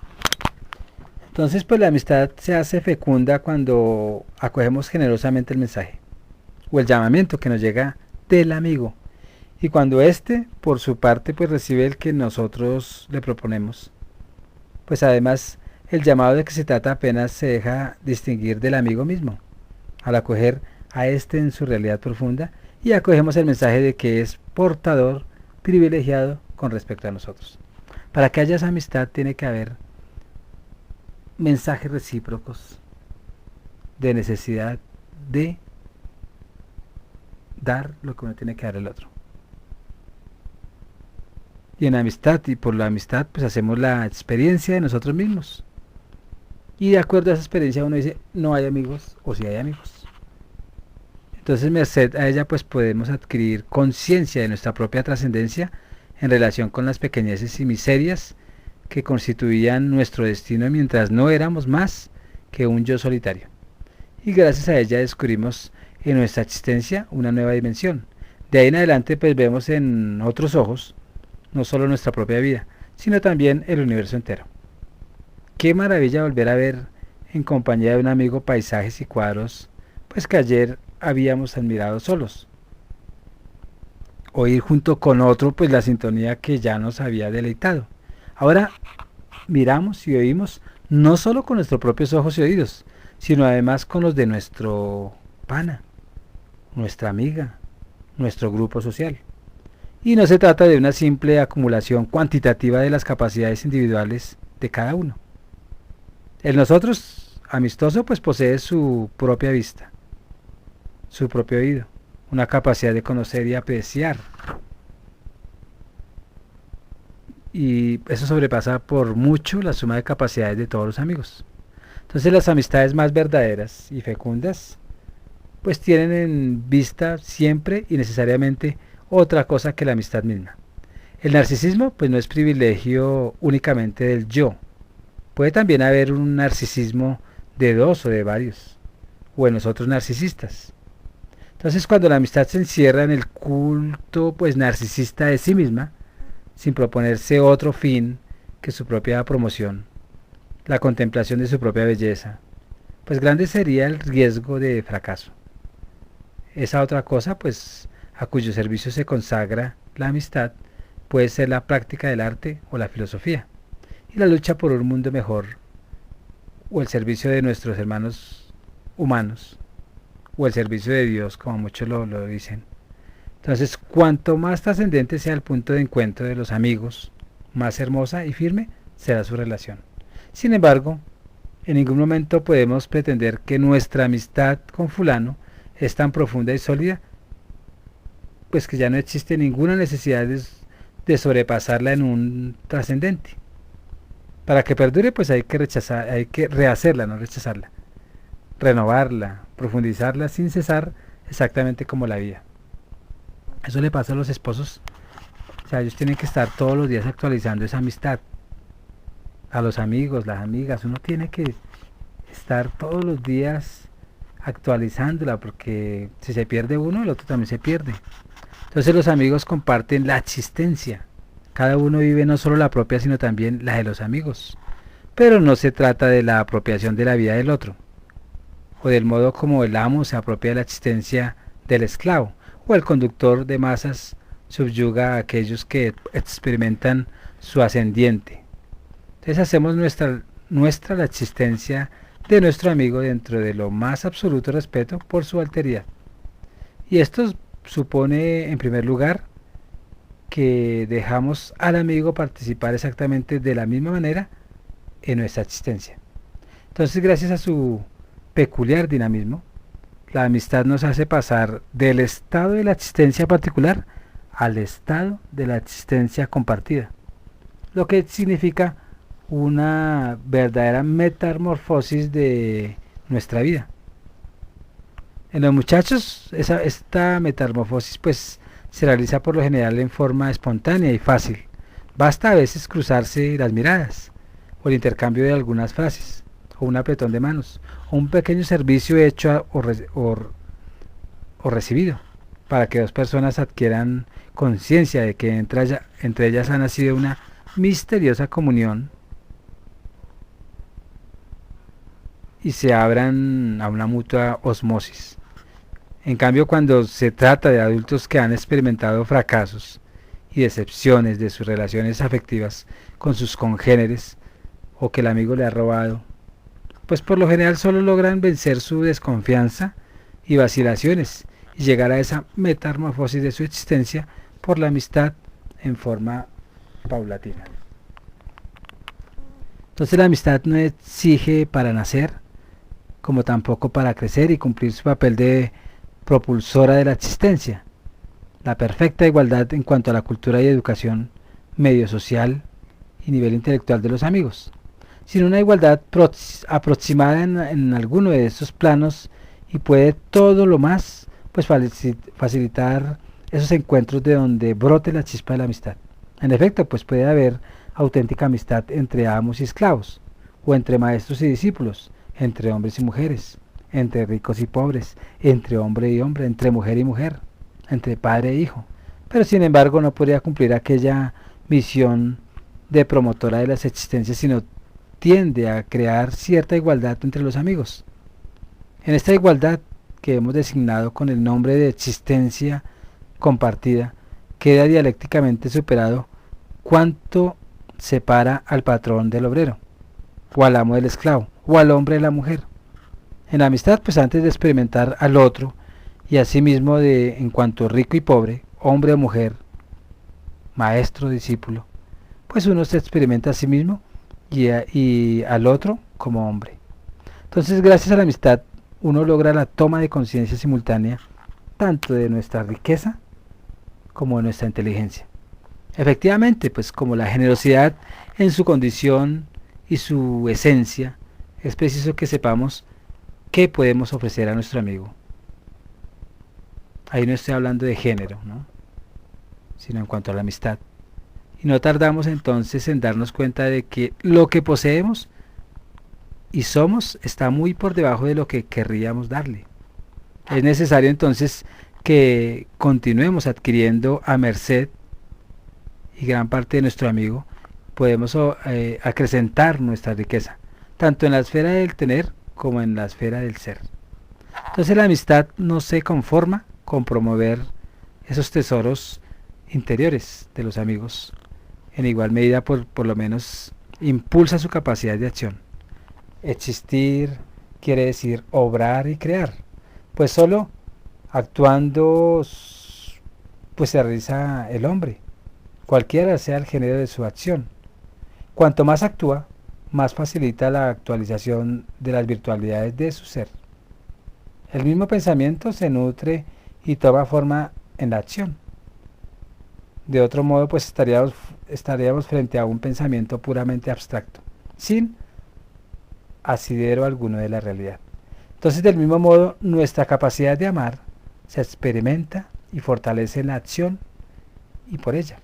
Entonces, pues la amistad se hace fecunda cuando acogemos generosamente el mensaje o el llamamiento que nos llega del amigo, y cuando éste, por su parte, pues recibe el que nosotros le proponemos. Pues además, el llamado de que se trata apenas se deja distinguir del amigo mismo, al acoger a este en su realidad profunda, y acogemos el mensaje de que es portador privilegiado con respecto a nosotros. Para que haya esa amistad tiene que haber mensajes recíprocos de necesidad de dar lo que uno tiene que dar al otro. Y en amistad y por la amistad pues hacemos la experiencia de nosotros mismos. Y de acuerdo a esa experiencia uno dice, no hay amigos o si hay amigos. Entonces, merced a ella, pues podemos adquirir conciencia de nuestra propia trascendencia en relación con las pequeñeces y miserias que constituían nuestro destino mientras no éramos más que un yo solitario. Y gracias a ella descubrimos en nuestra existencia una nueva dimensión. De ahí en adelante pues vemos en otros ojos no solo nuestra propia vida, sino también el universo entero. Qué maravilla volver a ver en compañía de un amigo paisajes y cuadros pues que ayer habíamos admirado solos. Oír junto con otro pues la sintonía que ya nos había deleitado. Ahora miramos y oímos no solo con nuestros propios ojos y oídos, sino además con los de nuestro pana, nuestra amiga, nuestro grupo social. Y no se trata de una simple acumulación cuantitativa de las capacidades individuales de cada uno. El nosotros amistoso pues posee su propia vista, su propio oído, una capacidad de conocer y apreciar. Y eso sobrepasa por mucho la suma de capacidades de todos los amigos. Entonces las amistades más verdaderas y fecundas pues tienen en vista siempre y necesariamente otra cosa que la amistad misma. El narcisismo pues no es privilegio únicamente del yo. Puede también haber un narcisismo de dos o de varios, o en los otros narcisistas. Entonces cuando la amistad se encierra en el culto pues narcisista de sí misma, sin proponerse otro fin que su propia promoción, la contemplación de su propia belleza, pues grande sería el riesgo de fracaso. Esa otra cosa, pues, a cuyo servicio se consagra la amistad, puede ser la práctica del arte o la filosofía, y la lucha por un mundo mejor, o el servicio de nuestros hermanos humanos, o el servicio de Dios, como muchos lo dicen. Entonces, cuanto más trascendente sea el punto de encuentro de los amigos, más hermosa y firme será su relación. Sin embargo, en ningún momento podemos pretender que nuestra amistad con fulano es tan profunda y sólida, pues que ya no existe ninguna necesidad de sobrepasarla en un trascendente. Para que perdure, pues hay que rehacerla, no rechazarla, renovarla, profundizarla sin cesar, exactamente como la vida. Eso le pasa a los esposos. O sea, ellos tienen que estar todos los días actualizando esa amistad. A los amigos, las amigas, uno tiene que estar todos los días actualizándola, porque si se pierde uno, el otro también se pierde. Entonces los amigos comparten la existencia. Cada uno vive no solo la propia, sino también la de los amigos. Pero no se trata de la apropiación de la vida del otro, o del modo como el amo se apropia de la existencia del esclavo, o el conductor de masas subyuga a aquellos que experimentan su ascendiente. Entonces hacemos nuestra la existencia de nuestro amigo dentro de lo más absoluto respeto por su alteridad. Y esto supone, en primer lugar, que dejamos al amigo participar exactamente de la misma manera en nuestra existencia. Entonces, gracias a su peculiar dinamismo, la amistad nos hace pasar del estado de la existencia particular al estado de la existencia compartida, lo que significa una verdadera metamorfosis de nuestra vida. En los muchachos, esta metamorfosis pues se realiza por lo general en forma espontánea y fácil. Basta a veces cruzarse las miradas, o el intercambio de algunas frases, o un apretón de manos, o un pequeño servicio hecho o recibido, para que dos personas adquieran conciencia de que entre ellas ha nacido una misteriosa comunión y se abran a una mutua osmosis. En cambio, cuando se trata de adultos que han experimentado fracasos y decepciones de sus relaciones afectivas con sus congéneres, o que el amigo le ha robado, pues por lo general solo logran vencer su desconfianza y vacilaciones y llegar a esa metamorfosis de su existencia por la amistad en forma paulatina. Entonces la amistad no exige para nacer, como tampoco para crecer y cumplir su papel de propulsora de la existencia. La perfecta igualdad en cuanto a la cultura y educación, medio social y nivel intelectual de los amigos, sino una igualdad aproximada en alguno de estos planos, y puede todo lo más pues facilitar esos encuentros de donde brote la chispa de la amistad. En efecto, pues puede haber auténtica amistad entre amos y esclavos, o entre maestros y discípulos, entre hombres y mujeres, entre ricos y pobres, entre hombre y hombre, entre mujer y mujer, entre padre e hijo. Pero sin embargo no podría cumplir aquella misión de promotora de las existencias, sino tiende a crear cierta igualdad entre los amigos. En esta igualdad, que hemos designado con el nombre de existencia compartida, queda dialécticamente superado cuánto separa al patrón del obrero, o al amo del esclavo, o al hombre de la mujer. En la amistad, pues antes de experimentar al otro, y asimismo en cuanto rico y pobre, hombre o mujer, maestro o discípulo, pues uno se experimenta a sí mismo y al otro como hombre. Entonces, gracias a la amistad, uno logra la toma de conciencia simultánea tanto de nuestra riqueza como de nuestra inteligencia. Efectivamente, pues como la generosidad en su condición y su esencia, es preciso que sepamos qué podemos ofrecer a nuestro amigo. Ahí no estoy hablando de género, ¿no?, sino en cuanto a la amistad. Y no tardamos entonces en darnos cuenta de que lo que poseemos y somos está muy por debajo de lo que querríamos darle. Es necesario entonces que continuemos adquiriendo a merced y gran parte de nuestro amigo. Podemos acrecentar nuestra riqueza, tanto en la esfera del tener como en la esfera del ser. Entonces la amistad no se conforma con promover esos tesoros interiores de los amigos. En igual medida, por lo menos, impulsa su capacidad de acción. Existir quiere decir obrar y crear, pues solo actuando pues se realiza el hombre, cualquiera sea el género de su acción. Cuanto más actúa, más facilita la actualización de las virtualidades de su ser. El mismo pensamiento se nutre y toma forma en la acción. De otro modo, pues estaríamos frente a un pensamiento puramente abstracto, sin asidero alguno de la realidad. Entonces, del mismo modo, nuestra capacidad de amar se experimenta y fortalece en la acción y por ella.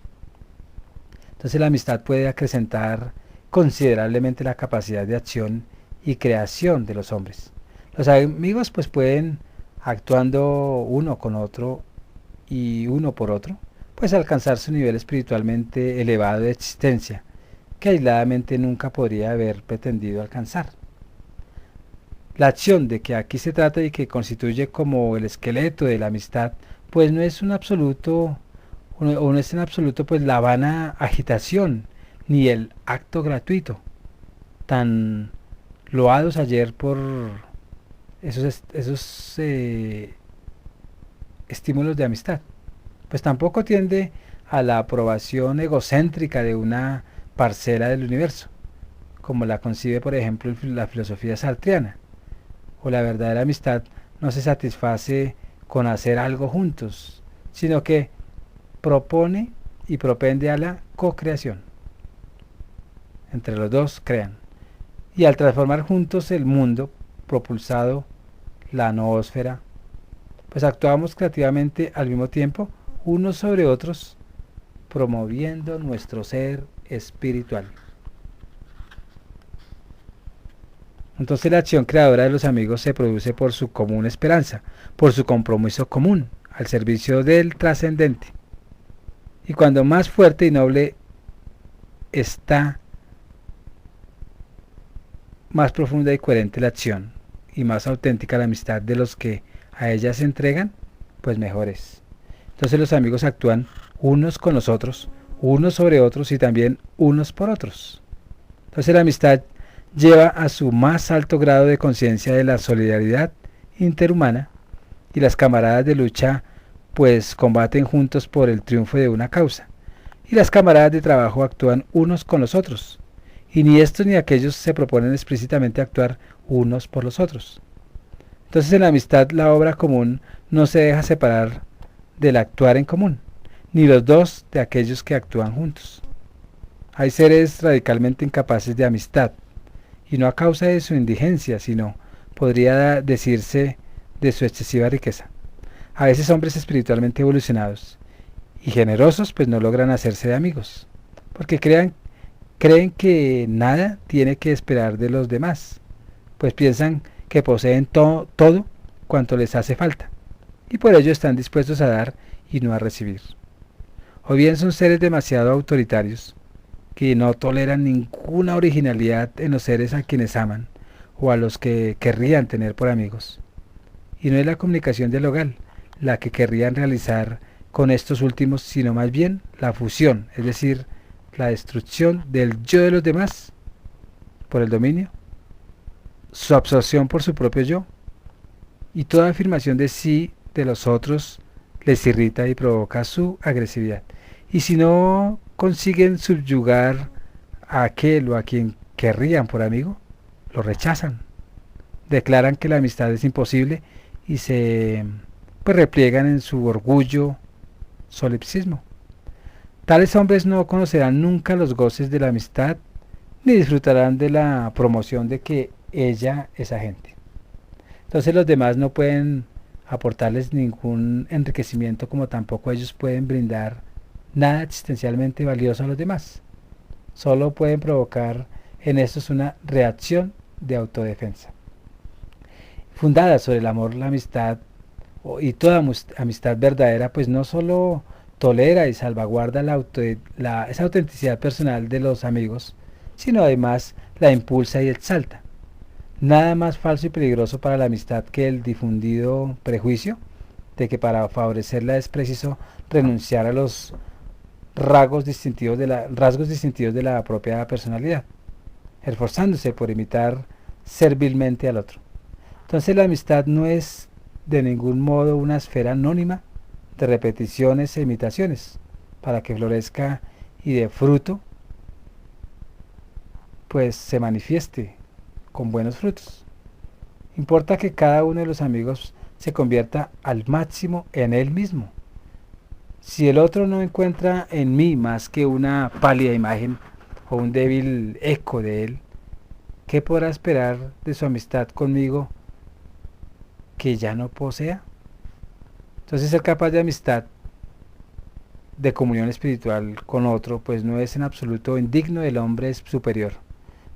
Entonces, la amistad puede acrecentar considerablemente la capacidad de acción y creación de los hombres. Los amigos pues pueden, actuando uno con otro y uno por otro, pues alcanzar su nivel espiritualmente elevado de existencia, que aisladamente nunca podría haber pretendido alcanzar. La acción de que aquí se trata y que constituye como el esqueleto de la amistad, pues no es en absoluto pues la vana agitación, ni el acto gratuito, tan loados ayer por esos estímulos de amistad. Pues tampoco tiende a la aprobación egocéntrica de una parcela del universo, como la concibe por ejemplo la filosofía sartreana. O la verdadera amistad no se satisface con hacer algo juntos, sino que propone y propende a la co-creación. Entre los dos crean. Y al transformar juntos el mundo, propulsado la noósfera, pues actuamos creativamente al mismo tiempo, unos sobre otros, promoviendo nuestro ser espiritual. Entonces la acción creadora de los amigos se produce por su común esperanza, por su compromiso común, al servicio del trascendente. Y cuando más fuerte y noble está, más profunda y coherente la acción, y más auténtica la amistad de los que a ella se entregan, pues mejor es. Entonces los amigos actúan unos con los otros, unos sobre otros y también unos por otros. Entonces la amistad lleva a su más alto grado de conciencia de la solidaridad interhumana, y las camaradas de lucha pues combaten juntos por el triunfo de una causa, y las camaradas de trabajo actúan unos con los otros, y ni estos ni aquellos se proponen explícitamente actuar unos por los otros. Entonces en la amistad la obra común no se deja separar del actuar en común, ni los dos de aquellos que actúan juntos. Hay seres radicalmente incapaces de amistad, y no a causa de su indigencia, sino, podría decirse, de su excesiva riqueza. A veces hombres espiritualmente evolucionados y generosos pues no logran hacerse de amigos, porque creen que nada tiene que esperar de los demás, pues piensan que poseen todo cuanto les hace falta, y por ello están dispuestos a dar y no a recibir. O bien son seres demasiado autoritarios, que no toleran ninguna originalidad en los seres a quienes aman, o a los que querrían tener por amigos. Y no es la comunicación dialogal la que querrían realizar con estos últimos, sino más bien la fusión, es decir, la destrucción del yo de los demás por el dominio, su absorción por su propio yo, y toda afirmación de sí de los otros les irrita y provoca su agresividad. Y si no consiguen subyugar a aquel o a quien querrían por amigo, lo rechazan, declaran que la amistad es imposible y se repliegan en su orgullo, solipsismo. Tales hombres no conocerán nunca los goces de la amistad ni disfrutarán de la promoción de que ella es agente. Entonces los demás no pueden aportarles ningún enriquecimiento, como tampoco ellos pueden brindar nada existencialmente valioso a los demás. Solo pueden provocar en estos una reacción de autodefensa. Fundada sobre el amor, la amistad y toda amistad verdadera, pues no solo tolera y salvaguarda esa autenticidad personal de los amigos, sino además la impulsa y exalta. Nada más falso y peligroso para la amistad que el difundido prejuicio de que para favorecerla es preciso renunciar a los rasgos distintivos de la propia personalidad, esforzándose por imitar servilmente al otro. Entonces la amistad no es de ningún modo una esfera anónima de repeticiones e imitaciones, para que florezca y de fruto, pues se manifieste con buenos frutos. Importa que cada uno de los amigos se convierta al máximo en él mismo. Si el otro no encuentra en mí más que una pálida imagen o un débil eco de él, ¿qué podrá esperar de su amistad conmigo que ya no posea? Entonces ser capaz de amistad, de comunión espiritual con otro, pues no es en absoluto indigno del hombre superior.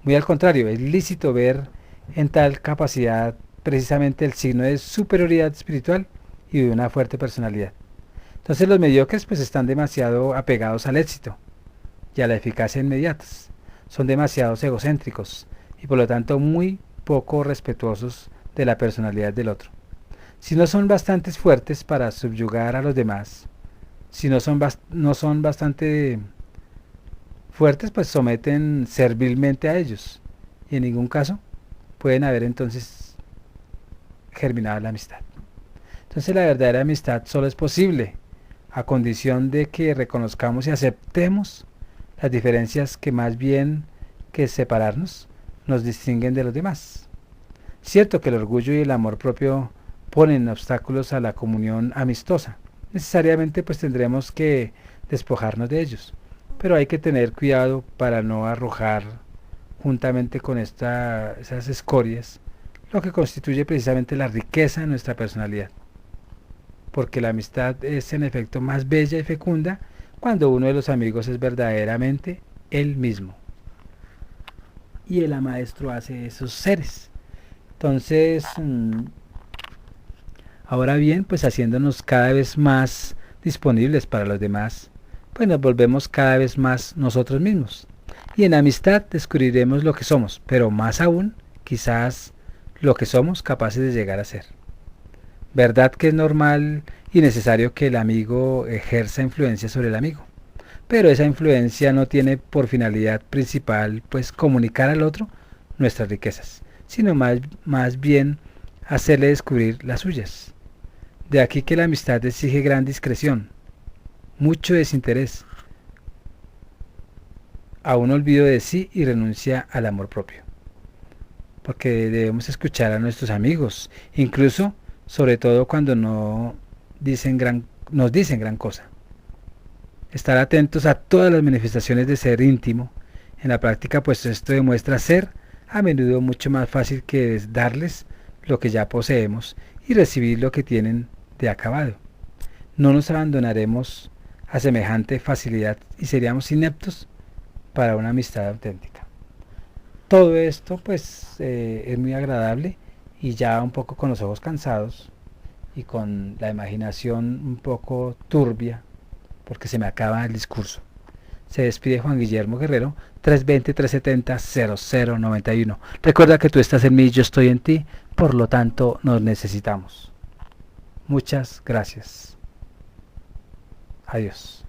Muy al contrario, es lícito ver en tal capacidad precisamente el signo de superioridad espiritual y de una fuerte personalidad. Entonces los mediocres pues están demasiado apegados al éxito y a la eficacia inmediatas. Son demasiado egocéntricos y por lo tanto muy poco respetuosos de la personalidad del otro. Si no son bastante fuertes para subyugar a los demás, si no son bastante fuertes, pues someten servilmente a ellos y en ningún caso pueden haber entonces germinado la amistad. Entonces la verdadera amistad solo es posible a condición de que reconozcamos y aceptemos las diferencias que más bien que separarnos nos distinguen de los demás. Cierto que el orgullo y el amor propio ponen obstáculos a la comunión amistosa. Necesariamente pues tendremos que despojarnos de ellos, pero hay que tener cuidado para no arrojar juntamente con esas escorias lo que constituye precisamente la riqueza de nuestra personalidad, porque la amistad es en efecto más bella y fecunda cuando uno de los amigos es verdaderamente él mismo y el maestro hace esos seres. Entonces, ahora bien, pues haciéndonos cada vez más disponibles para los demás, pues nos volvemos cada vez más nosotros mismos. Y en amistad descubriremos lo que somos, pero más aún, quizás lo que somos capaces de llegar a ser. Verdad que es normal y necesario que el amigo ejerza influencia sobre el amigo, pero esa influencia no tiene por finalidad principal pues comunicar al otro nuestras riquezas, sino más bien hacerle descubrir las suyas. De aquí que la amistad exige gran discreción, mucho desinterés, a un olvido de sí y renuncia al amor propio. Porque debemos escuchar a nuestros amigos, incluso, sobre todo cuando nos dicen gran cosa. Estar atentos a todas las manifestaciones de ser íntimo. En la práctica, pues esto demuestra ser a menudo mucho más fácil que darles lo que ya poseemos y recibir lo que tienen de acabado. No nos abandonaremos a semejante facilidad y seríamos ineptos para una amistad auténtica. Todo esto pues es muy agradable, y ya un poco con los ojos cansados y con la imaginación un poco turbia, porque se me acaba el discurso, se despide Juan Guillermo Guerrero, 320-370-0091. Recuerda que tú estás en mí, yo estoy en ti, por lo tanto nos necesitamos. Muchas gracias. Adiós.